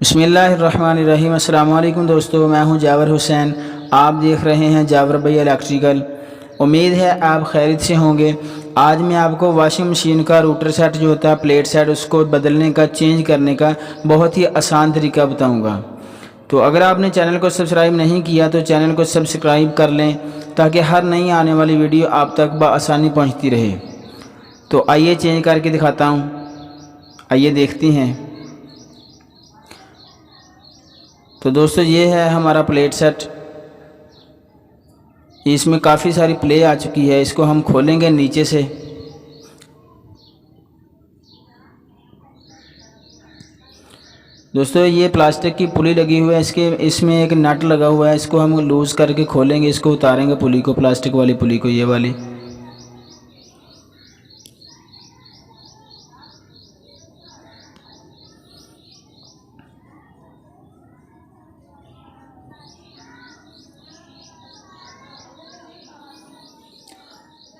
बिस्मिल्लाहिर्रहमानिर्रहीम। अस्सलाम वालेकुम दोस्तों, मैं हूं जावर हुसैन। आप देख रहे हैं जावर भैया इलेक्ट्रिकल। उम्मीद है आप खैरियत से होंगे। आज मैं आपको वॉशिंग मशीन का रूटर सेट जो होता है, प्लेट सेट, उसको बदलने का, चेंज करने का बहुत ही आसान तरीका बताऊंगा। तो अगर आपने चैनल को सब्सक्राइब नहीं किया तो चैनल को सब्सक्राइब कर लें ताकि हर नई आने वाली वीडियो आप तक बआसानी पहुँचती रहे। तो आइए चेंज करके दिखाता हूँ, आइए देखते हैं। तो दोस्तों ये है हमारा प्लेट सेट। इसमें काफ़ी सारी प्ले आ चुकी है। इसको हम खोलेंगे नीचे से। दोस्तों ये प्लास्टिक की पुली लगी हुई है, इसमें एक नट लगा हुआ है। इसको हम लूज़ करके खोलेंगे, इसको उतारेंगे पुली को, प्लास्टिक वाली पुली को, ये वाली।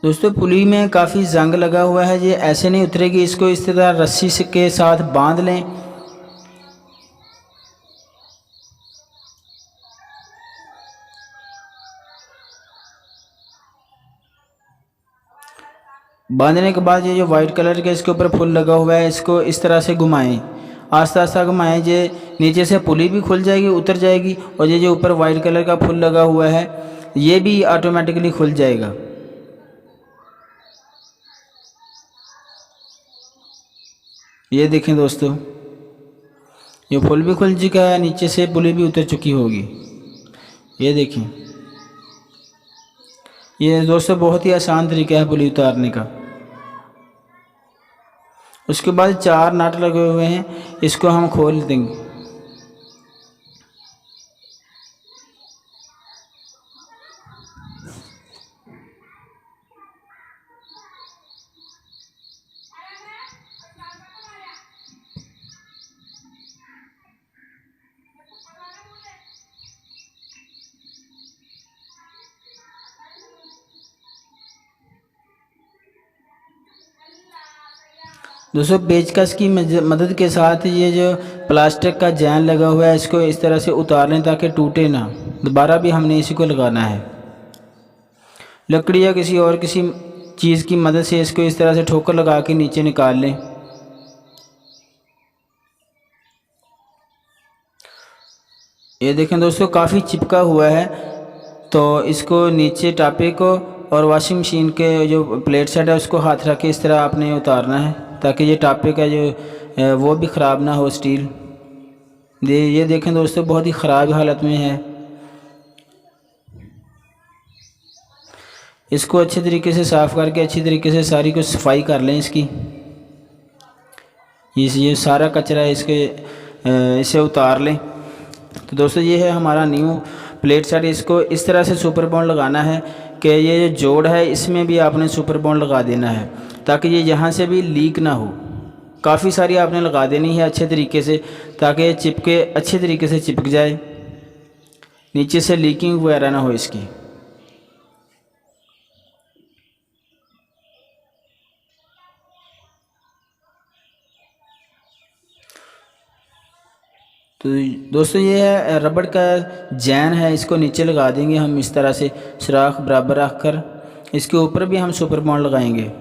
दोस्तों पुली में काफ़ी जंग लगा हुआ है, ये ऐसे नहीं उतरेगी। इसको इस तरह रस्सी के साथ बांध लें। बांधने के बाद ये जो वाइट कलर के इसके ऊपर फुल लगा हुआ है, इसको इस तरह से घुमाएं, आस्ता आस्ता घुमाएं। ये नीचे से पुली भी खुल जाएगी, उतर जाएगी, और ये जो ऊपर वाइट कलर का फुल लगा हुआ है ये भी ऑटोमेटिकली खुल जाएगा। ये देखें दोस्तों, ये फुल भी खुल चुका है, नीचे से पुली भी उतर चुकी होगी। ये देखें, ये दोस्तों बहुत ही आसान तरीका है पुली उतारने का। उसके बाद 4 नट लगे हुए हैं, इसको हम खोल देंगे। दोस्तों पेचकस की मदद के साथ ये जो प्लास्टिक का जैन लगा हुआ है, इसको इस तरह से उतार लें ताकि टूटे ना। दोबारा भी हमने इसी को लगाना है। लकड़ी या किसी चीज़ की मदद से इसको इस तरह से ठोकर लगा के नीचे निकाल लें। ये देखें दोस्तों, काफ़ी चिपका हुआ है। तो इसको नीचे टापे को और वॉशिंग मशीन के जो प्लेट सेट है उसको हाथ रख के इस तरह आपने उतारना है ताकि ये टापे का जो वो भी ख़राब ना हो, स्टील। ये देखें दोस्तों, बहुत ही ख़राब हालत में है। इसको अच्छे तरीके से साफ़ करके अच्छी तरीके से सारी को सफाई कर लें इसकी। ये सारा कचरा इसे उतार लें। तो दोस्तों ये है हमारा न्यू प्लेट सेट। इसको इस तरह से सुपर बॉन्ड लगाना है कि ये जो जोड़ है इसमें भी आपने सुपर बॉन्ड लगा देना है ताकि ये यहाँ से भी लीक ना हो। काफ़ी सारी आपने लगा देनी है अच्छे तरीके से ताकि ये चिपके, अच्छे तरीके से चिपक जाए, नीचे से लीकिंग वगैरह ना हो इसकी। तो दोस्तों ये है रबड़ का जैन है, इसको नीचे लगा देंगे हम इस तरह से सुराख बराबर रख कर। इसके ऊपर भी हम सुपर बॉन्ड लगाएंगे।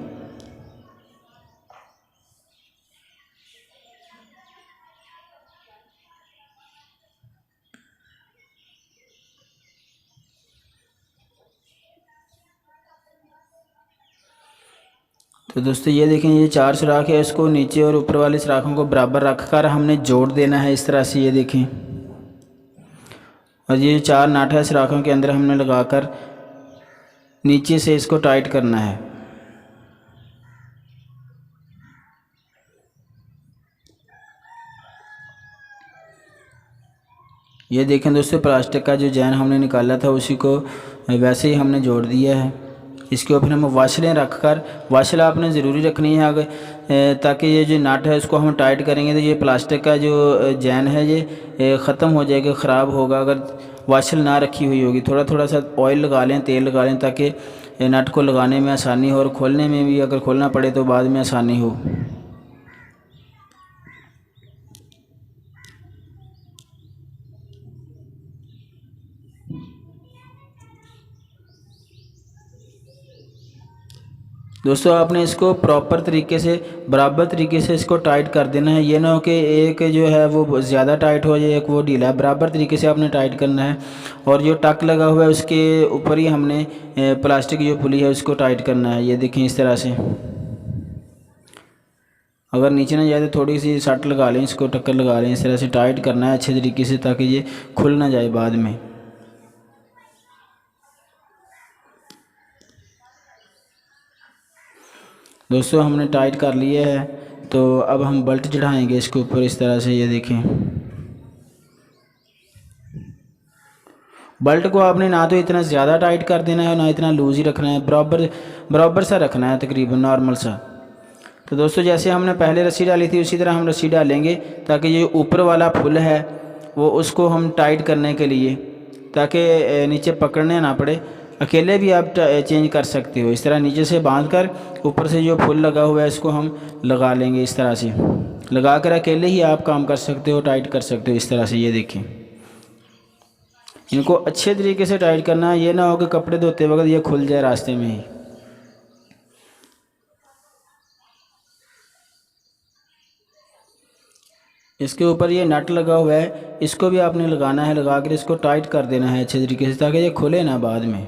तो दोस्तों ये देखें, ये 4 सुराख है, इसको नीचे और ऊपर वाले सुराखों को बराबर रख कर हमने जोड़ देना है इस तरह से। ये देखें, और ये 4 नट है सुराखों के अंदर हमने लगाकर नीचे से इसको टाइट करना है। ये देखें दोस्तों, प्लास्टिक का जो जैन हमने निकाला था उसी को वैसे ही हमने जोड़ दिया है। इसके ऊपर हम वाशलें रख कर, वाशल आपने ज़रूरी रखनी है अगर, ताकि ये जो नट है उसको हम टाइट करेंगे तो ये प्लास्टिक का जो जैन है ये ख़त्म हो जाएगा, ख़राब होगा अगर वाशल ना रखी हुई होगी। थोड़ा थोड़ा सा ऑयल लगा लें, तेल लगा लें ताकि नट को लगाने में आसानी हो और खोलने में भी अगर खोलना पड़े तो बाद में आसानी हो। दोस्तों आपने इसको प्रॉपर तरीके से बराबर तरीके से इसको टाइट कर देना है। ये ना हो कि एक जो है वो ज़्यादा टाइट हो जाए, एक वो ढीला है। बराबर तरीके से आपने टाइट करना है। और जो टक लगा हुआ है उसके ऊपर ही हमने प्लास्टिक जो पुली है उसको टाइट करना है। ये देखें इस तरह से। अगर नीचे ना जाए तो थोड़ी सी सट लगा लें, इसको टक्कर लगा लें। इस तरह से टाइट करना है अच्छे तरीके से ताकि ये खुल ना जाए बाद में। दोस्तों हमने टाइट कर लिया है, तो अब हम बेल्ट चढ़ाएंगे इसके ऊपर इस तरह से। ये देखें, बेल्ट को आपने ना तो इतना ज़्यादा टाइट कर देना है ना इतना लूज़ ही रखना है, बराबर बराबर सा रखना है, तकरीबन नॉर्मल सा। तो दोस्तों जैसे हमने पहले रस्सी डाली थी उसी तरह हम रस्सी डालेंगे, ताकि ये ऊपर वाला फुल है वो उसको हम टाइट करने के लिए, ताकि नीचे पकड़ने ना पड़े। अकेले भी आप चेंज कर सकते हो। इस तरह नीचे से बांध कर ऊपर से जो फुल लगा हुआ है इसको हम लगा लेंगे। इस तरह से लगा कर अकेले ही आप काम कर सकते हो, टाइट कर सकते हो इस तरह से। ये देखें, इनको अच्छे तरीके से टाइट करना है। ये ना हो कि कपड़े धोते वक्त ये खुल जाए रास्ते में ही। इसके ऊपर ये नट लगा हुआ है, इसको भी आपने लगाना है। लगा कर इसको टाइट कर देना है अच्छे तरीके से ताकि ये खुले ना बाद में।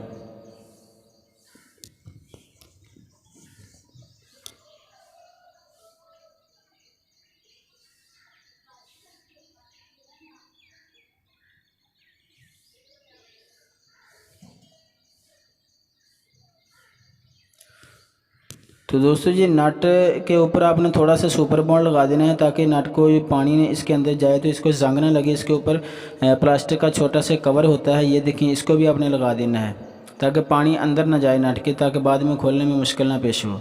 तो दोस्तों ये नट के ऊपर आपने थोड़ा सा सुपर बॉन्ड लगा देना है, ताकि नट को पानी इसके अंदर जाए तो इसको जंग ना लगे। इसके ऊपर प्लास्टिक का छोटा सा कवर होता है, ये देखिए, इसको भी आपने लगा देना है ताकि पानी अंदर ना जाए नट के, ताकि बाद में खोलने में मुश्किल ना पेश हो।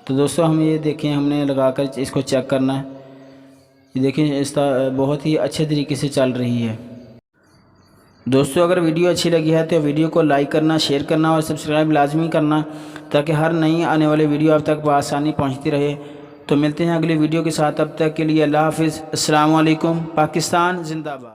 तो दोस्तों हम ये देखें, हमने लगा कर इसको चेक करना है। ये देखिए इसका बहुत ही अच्छे तरीके से चल रही है। दोस्तों अगर वीडियो अच्छी लगी है तो वीडियो को लाइक करना, शेयर करना और सब्सक्राइब लाजमी करना, ताकि हर नई आने वाले वीडियो आप तक बआसानी पहुंचती रहे। तो मिलते हैं अगली वीडियो के साथ, तब तक के लिए अल्लाह हाफिज़। अस्सलाम वालेकुम। पाकिस्तान जिंदाबाद।